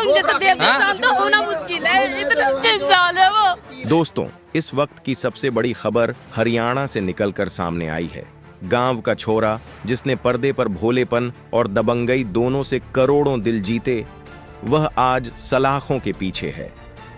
उनके साथ इंसान तो होना मुश्किल है, इतना अच्छे इंसान है वो। दोस्तों, इस वक्त की सबसे बड़ी खबर हरियाणा से निकलकर सामने आई है। गांव का छोरा जिसने पर्दे पर भोलेपन और दबंगई दोनों से करोड़ों दिल जीते, वह आज सलाखों के पीछे है।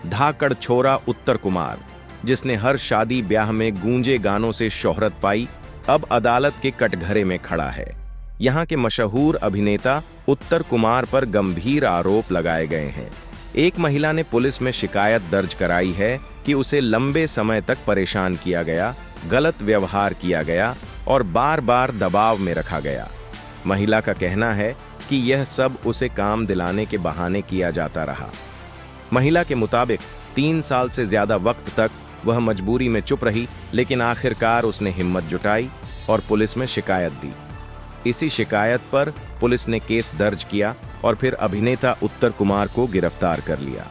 धाकड़ छोरा उत्तर कुमार, जिसने हर शादी ब्याह में गूंजे गानों से शोहरत पाई, अब अदालत के कटघरे में खड़ा है। यहाँ के मशहूर अभिनेता उत्तर कुमार पर गंभीर आरोप लगाए गए हैं। एक महिला ने पुलिस में शिकायत दर्ज कराई है कि उसे लंबे समय तक परेशान किया गया, गलत व्यवहार किया गया और बार बार दबाव में रखा गया। महिला का कहना है कि यह सब उसे काम दिलाने के बहाने किया जाता रहा। महिला के मुताबिक 3 साल से ज्यादा वक्त तक वह मजबूरी में चुप रही, लेकिन आखिरकार उसने हिम्मत जुटाई और पुलिस में शिकायत दी। इसी शिकायत पर पुलिस ने केस दर्ज किया और फिर अभिनेता उत्तर कुमार को गिरफ्तार कर लिया।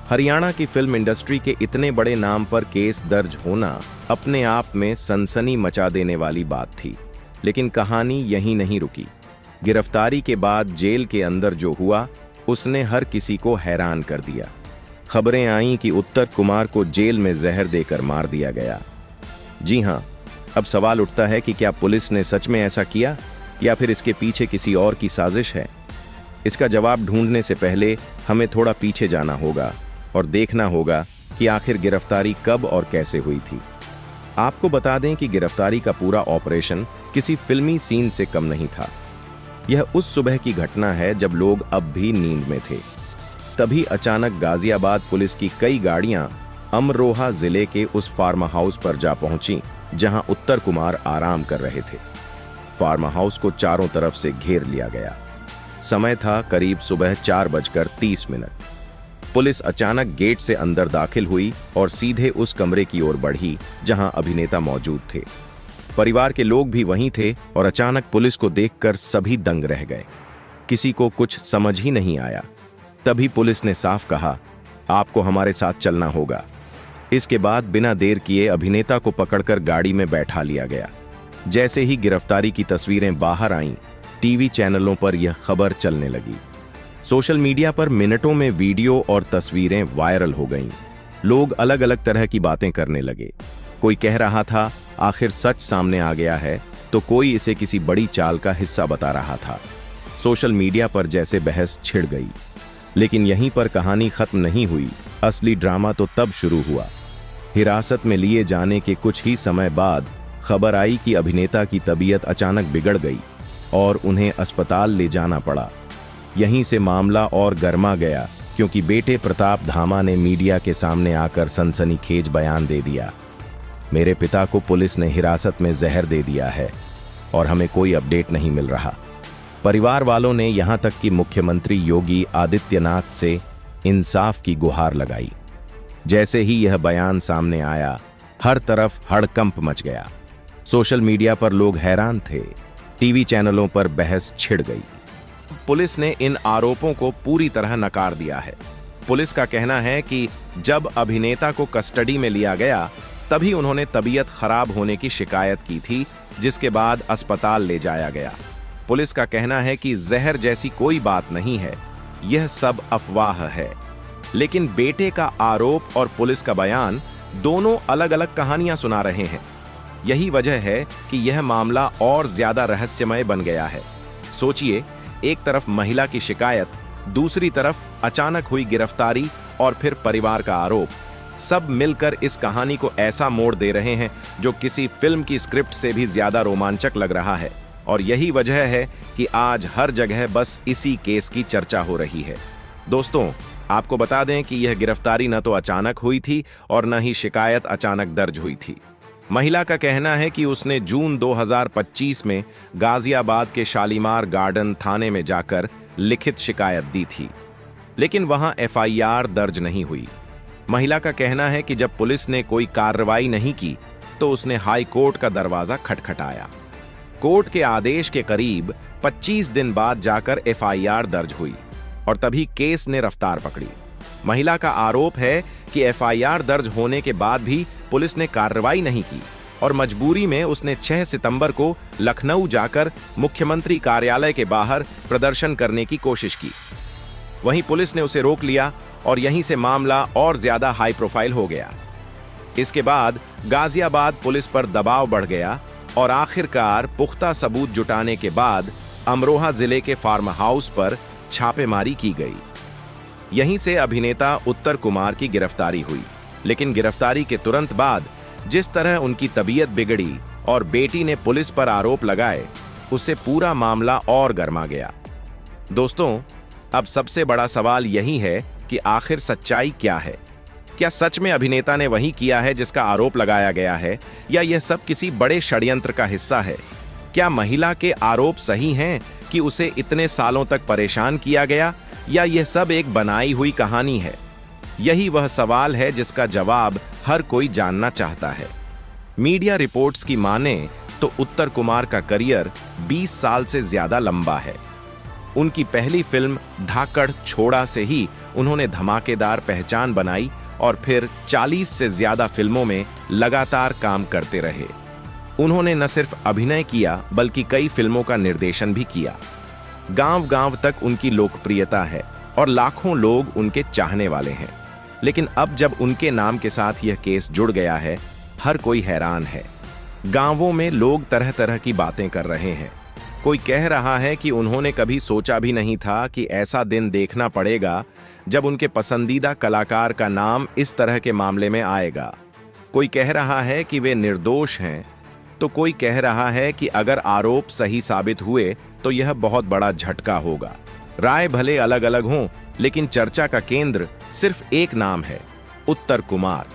हरियाणा की फिल्म इंडस्ट्री के इतने बड़े नाम पर केस दर्ज होना अपने आप में सनसनी मचा देने वाली बात थी, लेकिन कहानी यहीं नहीं रुकी। गिरफ्तारी के बाद जेल के अंदर जो हुआ, उसने हर किसी को हैरान कर दिया। खबरें आईं कि उत्तर कुमार को जेल में जहर देकर मार दिया गया। जी हां, अब सवाल उठता है कि क्या पुलिस ने सच में ऐसा किया या फिर इसके पीछे किसी और की साजिश है। इसका जवाब ढूंढने से पहले हमें थोड़ा पीछे जाना होगा और देखना होगा कि आखिर गिरफ्तारी कब और कैसे हुई थी। आपको बता दें कि गिरफ्तारी का पूरा ऑपरेशन किसी फिल्मी सीन से कम नहीं था। यह उस सुबह की घटना है जब लोग अब भी नींद में थे। तभी अचानक गाजियाबाद पुलिस की कई गाड़ियां अमरोहा जिले के उस फार्म हाउस पर जा पहुंची जहां उत्तर कुमार आराम कर रहे थे। फार्म हाउस को चारों तरफ से घेर लिया गया। समय था करीब सुबह 4:30। पुलिस अचानक गेट से अंदर दाखिल हुई और सीधे उस कमरे की ओर बढ़ी जहां अभिनेता मौजूद थे। परिवार के लोग भी वहीं थे और अचानक पुलिस को देखकर सभी दंग रह गए। किसी को कुछ समझ ही नहीं आया। तभी पुलिस ने साफ कहा, आपको हमारे साथ चलना होगा। इसके बाद बिना देर किए अभिनेता को पकड़कर गाड़ी में बैठा लिया गया। जैसे ही गिरफ्तारी की तस्वीरें बाहर आईं, टीवी चैनलों पर यह खबर चलने लगी। सोशल मीडिया पर मिनटों में वीडियो और तस्वीरें वायरल हो गईं। लोग अलग अलग तरह की बातें करने लगे। कोई कह रहा था आखिर सच सामने आ गया है, तो कोई इसे किसी बड़ी चाल का हिस्सा बता रहा था। सोशल मीडिया पर जैसे बहस छिड़ गई। लेकिन यहीं पर कहानी खत्म नहीं हुई। असली ड्रामा तो तब शुरू हुआ। हिरासत में लिए जाने के कुछ ही समय बाद खबर आई कि अभिनेता की तबीयत अचानक बिगड़ गई और उन्हें अस्पताल ले जाना पड़ा। यहीं से मामला और गर्मा गया, क्योंकि बेटे प्रताप धामा ने मीडिया के सामने आकर सनसनीखेज बयान दे दिया। मेरे पिता को पुलिस ने हिरासत में जहर दे दिया है और हमें कोई अपडेट नहीं मिल रहा। परिवार वालों ने यहां तक कि मुख्यमंत्री योगी आदित्यनाथ से इंसाफ की गुहार लगाई। जैसे ही यह बयान सामने आया, हर तरफ हड़कंप मच गया। सोशल मीडिया पर लोग हैरान थे। टीवी चैनलों पर बहस छिड़ गई। पुलिस ने इन आरोपों को पूरी तरह नकार दिया है। पुलिस का कहना है कि जब अभिनेता को कस्टडी में लिया गया, तभी उन्होंने तबीयत खराब होने की शिकायत की थी, जिसके बाद अस्पताल ले जाया गया। पुलिस का कहना है कि जहर जैसी कोई बात नहीं है, यह सब अफवाह है। लेकिन बेटे का आरोप और पुलिस का बयान दोनों अलग अलग कहानियां सुना रहे हैं। यही वजह है कि यह मामला और ज्यादा रहस्यमय बन गया है। सोचिए, एक तरफ महिला की शिकायत, दूसरी तरफ अचानक हुई गिरफ्तारी और फिर परिवार का आरोप। सब मिलकर इस कहानी को ऐसा मोड़ दे रहे हैं जो किसी फिल्म की स्क्रिप्ट से भी ज्यादा रोमांचक लग रहा है। और यही वजह है कि आज हर जगह बस इसी केस की चर्चा हो रही है। दोस्तों, आपको बता दें कि यह गिरफ्तारी न तो अचानक हुई थी और न ही शिकायत अचानक दर्ज हुई थी। महिला का कहना है कि उसने जून 2025 में गाजियाबाद के शालीमार गार्डन थाने में जाकर लिखित शिकायत दी थी, लेकिन वहां एफआईआर दर्ज नहीं हुई। महिला का कहना है कि जब पुलिस ने कोई कार्रवाई नहीं की तो उसने हाई कोर्ट का दरवाजा खटखटाया। कोर्ट के आदेश के करीब 25 दिन बाद जाकर एफआईआर दर्ज हुई और तभी केस ने रफ्तार पकड़ी। महिला का आरोप है कि एफआईआर दर्ज होने के बाद भी पुलिस ने कार्रवाई नहीं की और मजबूरी में उसने 6 सितंबर को लखनऊ जाकर मुख्यमंत्री कार्यालय के बाहर प्रदर्शन करने की कोशिश की। वहीं पुलिस ने उसे रोक लिया और यहीं से मामला और ज्यादा हाई प्रोफाइल हो गया। इसके बाद गाजियाबाद पुलिस पर दबाव बढ़ गया और आखिरकार पुख्ता सबूत जुटाने के बाद अमरोहा जिले के फार्म हाउस पर छापेमारी की गई। यहीं से अभिनेता उत्तर कुमार की गिरफ्तारी हुई, लेकिन गिरफ्तारी के तुरंत बाद जिस तरह उनकी तबीयत बिगड़ी और बेटी ने पुलिस पर आरोप लगाए, उससे पूरा मामला और गर्मा गया। दोस्तों, अब सबसे बड़ा सवाल यही है कि आखिर सच्चाई क्या है? क्या सच में अभिनेता ने वही किया है जिसका आरोप लगाया गया है, या यह सब किसी बड़े षड्यंत्र का हिस्सा है? क्या महिला के आरोप सही हैं कि उसे इतने सालों तक परेशान किया गया, या यह सब एक बनाई हुई कहानी है? यही वह सवाल है जिसका जवाब हर कोई जानना चाहता है। मीडिया रिपोर्ट्स की माने तो उत्तर कुमार का करियर 20 साल से ज्यादा लंबा है। उनकी पहली फिल्म धाकड़ छोड़ा से ही उन्होंने धमाकेदार पहचान बनाई और फिर 40 से ज्यादा फिल्मों में लगातार काम करते रहे। उन्होंने न सिर्फ अभिनय किया बल्कि कई फिल्मों का निर्देशन भी किया। गांव-गांव तक उनकी लोकप्रियता है और लाखों लोग उनके चाहने वाले हैं। लेकिन अब जब उनके नाम के साथ यह केस जुड़ गया है, हर कोई हैरान है। गांवों में लोग तरह तरह की बातें कर रहे हैं। कोई कह रहा है कि उन्होंने कभी सोचा भी नहीं था कि ऐसा दिन देखना पड़ेगा जब उनके पसंदीदा कलाकार का नाम इस तरह के मामले में आएगा। कोई कह रहा है कि वे निर्दोष हैं, तो कोई कह रहा है कि अगर आरोप सही साबित हुए तो यह बहुत बड़ा झटका होगा। राय भले अलग अलग हों, लेकिन चर्चा का केंद्र सिर्फ एक नाम है, उत्तर कुमार।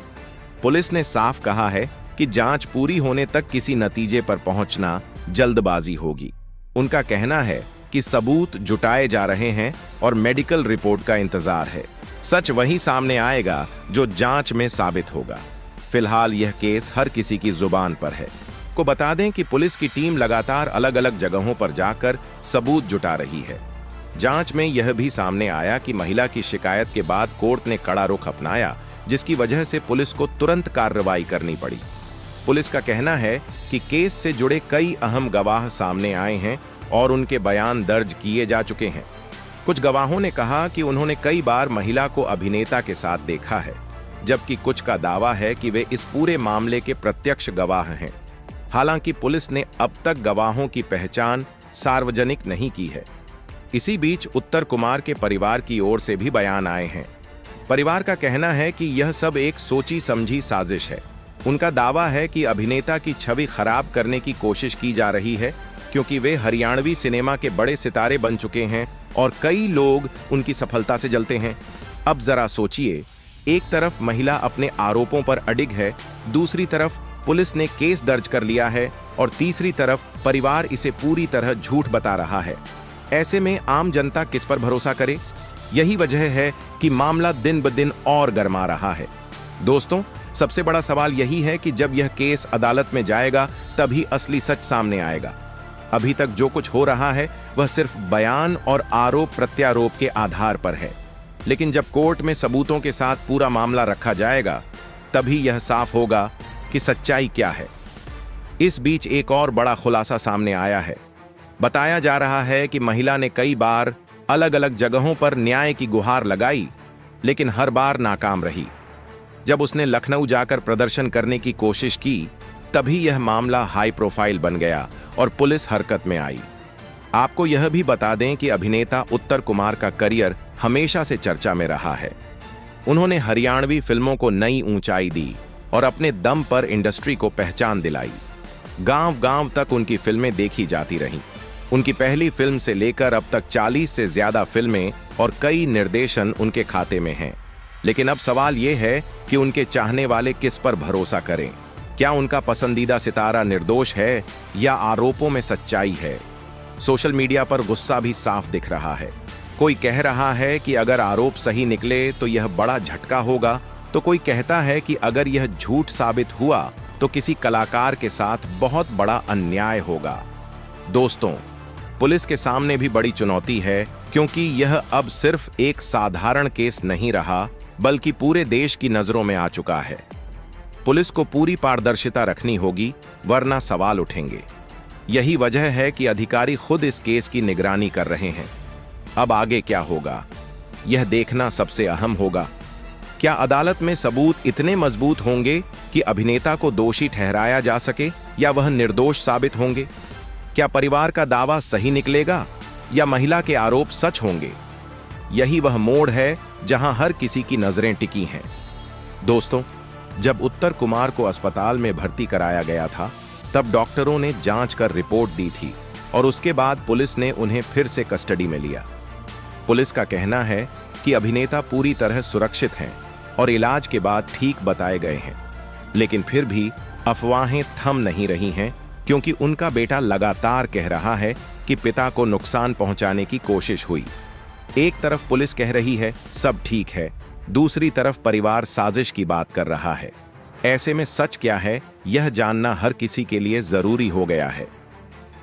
पुलिस ने साफ कहा है कि जांच पूरी होने तक किसी नतीजे पर पहुंचना जल्दबाजी होगी। उनका कहना है कि सबूत जुटाए जा रहे हैं और मेडिकल रिपोर्ट का इंतजार है। सच वही सामने आएगा जो जांच में साबित होगा। फिलहाल यह केस हर किसी की जुबान पर है। को बता दें कि पुलिस की टीम लगातार अलग अलग जगहों पर जाकर सबूत जुटा रही है। जांच में यह भी सामने आया कि महिला की शिकायत के बाद कोर्ट ने कड़ा रुख अपनाया, जिसकी वजह से पुलिस को तुरंत कार्रवाई करनी पड़ी। पुलिस का कहना है कि केस से जुड़े कई अहम गवाह सामने आए हैं और उनके बयान दर्ज किए जा चुके हैं। कुछ गवाहों ने कहा कि उन्होंने कई बार महिला को अभिनेता के साथ देखा है, जबकि कुछ का दावा है कि वे इस पूरे मामले के प्रत्यक्ष गवाह हैं। हालांकि पुलिस ने अब तक गवाहों की पहचान सार्वजनिक नहीं की है। इसी बीच उत्तर कुमार के परिवार की ओर से भी बयान आए हैं। परिवार का कहना है कि यह सब एक सोची समझी साजिश है। उनका दावा है कि अभिनेता की छवि खराब करने की कोशिश की जा रही है, क्योंकि वे हरियाणवी सिनेमा के बड़े सितारे बन चुके हैं और कई लोग उनकी सफलता से जलते हैं। अब जरा सोचिए, एक तरफ महिला अपने आरोपों पर अडिग है, दूसरी तरफ पुलिस ने केस दर्ज कर लिया है और तीसरी तरफ परिवार इसे पूरी तरह झूठ बता रहा है। ऐसे में आम जनता किस पर भरोसा करे? यही वजह है कि मामला दिन ब दिन और गर्मा रहा है। दोस्तों, सबसे बड़ा सवाल यही है कि जब यह केस अदालत में जाएगा तभी असली सच सामने आएगा। अभी तक जो कुछ हो रहा है वह सिर्फ बयान और आरोप प्रत्यारोप के आधार पर है, लेकिन जब कोर्ट में सबूतों के साथ पूरा मामला रखा जाएगा तभी यह साफ होगा कि सच्चाई क्या है। इस बीच एक और बड़ा खुलासा सामने आया है। बताया जा रहा है कि महिला ने कई बार अलग अलग जगहों पर न्याय की गुहार लगाई, लेकिन हर बार नाकाम रही। जब उसने लखनऊ जाकर प्रदर्शन करने की कोशिश की, तभी यह मामला हाई प्रोफाइल बन गया और पुलिस हरकत में आई। आपको यह भी बता दें कि अभिनेता उत्तर कुमार का करियर हमेशा से चर्चा में रहा है। उन्होंने हरियाणवी फिल्मों को नई ऊंचाई दी और अपने दम पर इंडस्ट्री को पहचान दिलाई। गांव-गांव तक उनकी फिल्में देखी जाती रहीं। उनकी पहली फिल्म से लेकर अब तक 40 से ज्यादा फिल्में और कई निर्देशन उनके खाते में हैं। लेकिन अब सवाल यह है कि उनके चाहने वाले किस पर भरोसा करें। क्या उनका पसंदीदा सितारा निर्दोष है या आरोपों में सच्चाई है? सोशल मीडिया पर गुस्सा भी साफ दिख रहा है। कोई कह रहा है कि अगर आरोप सही निकले तो यह बड़ा झटका होगा, तो कोई कहता है कि अगर यह झूठ साबित हुआ तो किसी कलाकार के साथ बहुत बड़ा अन्याय होगा। दोस्तों, पुलिस के सामने भी बड़ी चुनौती है, क्योंकि यह अब सिर्फ एक साधारण केस नहीं रहा, बल्कि पूरे देश की नजरों में आ चुका है। पुलिस को पूरी पारदर्शिता रखनी होगी, वरना सवाल उठेंगे। यही वजह है कि अधिकारी खुद इस केस की निगरानी कर रहे हैं। अब आगे क्या होगा, यह देखना सबसे अहम होगा। क्या अदालत में सबूत इतने मजबूत होंगे कि अभिनेता को दोषी ठहराया जा सके या वह निर्दोष साबित होंगे? क्या परिवार का दावा सही निकलेगा या महिला के आरोप सच होंगे? यही वह मोड़ है जहां हर किसी की नजरें टिकी हैं। दोस्तों, जब उत्तर कुमार को अस्पताल में भर्ती कराया गया था, तब डॉक्टरों ने जांच कर रिपोर्ट दी थी और उसके बाद पुलिस ने उन्हें फिर से कस्टडी में लिया। पुलिस का कहना है कि अभिनेता पूरी तरह सुरक्षित हैं और इलाज के बाद ठीक बताए गए हैं, लेकिन फिर भी अफवाहें थम नहीं रही हैं क्योंकि उनका बेटा लगातार कह रहा है कि पिता को नुकसान पहुंचाने की कोशिश हुई। एक तरफ पुलिस कह रही है सब ठीक है, दूसरी तरफ परिवार साजिश की बात कर रहा है। ऐसे में सच क्या है, यह जानना हर किसी के लिए जरूरी हो गया है।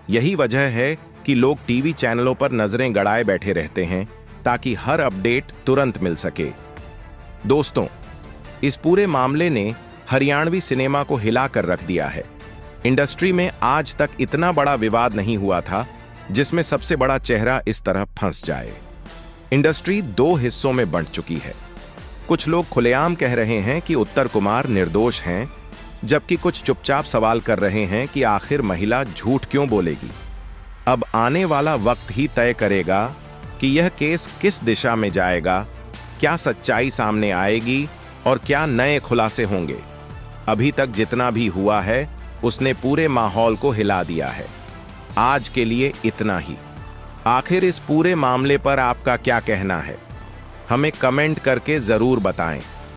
यही वजह है कि लोग टीवी चैनलों पर नजरें गड़ाए बैठे रहते हैं ताकि हर अपडेट तुरंत मिल सके। दोस्तों, इस पूरे मामले ने हरियाणवी सिनेमा को हिला कर रख दिया है। इंडस्ट्री में आज तक इतना बड़ा विवाद नहीं हुआ था जिसमें सबसे बड़ा चेहरा इस तरह फंस जाए। इंडस्ट्री दो हिस्सों में बंट चुकी है। कुछ लोग खुलेआम कह रहे हैं कि उत्तर कुमार निर्दोष हैं, जबकि कुछ चुपचाप सवाल कर रहे हैं कि आखिर महिला झूठ क्यों बोलेगी। अब आने वाला वक्त ही तय करेगा कि यह केस किस दिशा में जाएगा, क्या सच्चाई सामने आएगी और क्या नए खुलासे होंगे। अभी तक जितना भी हुआ है उसने पूरे माहौल को हिला दिया है। आज के लिए इतना ही। आखिर इस पूरे मामले पर आपका क्या कहना है, हमें कमेंट करके जरूर बताएं।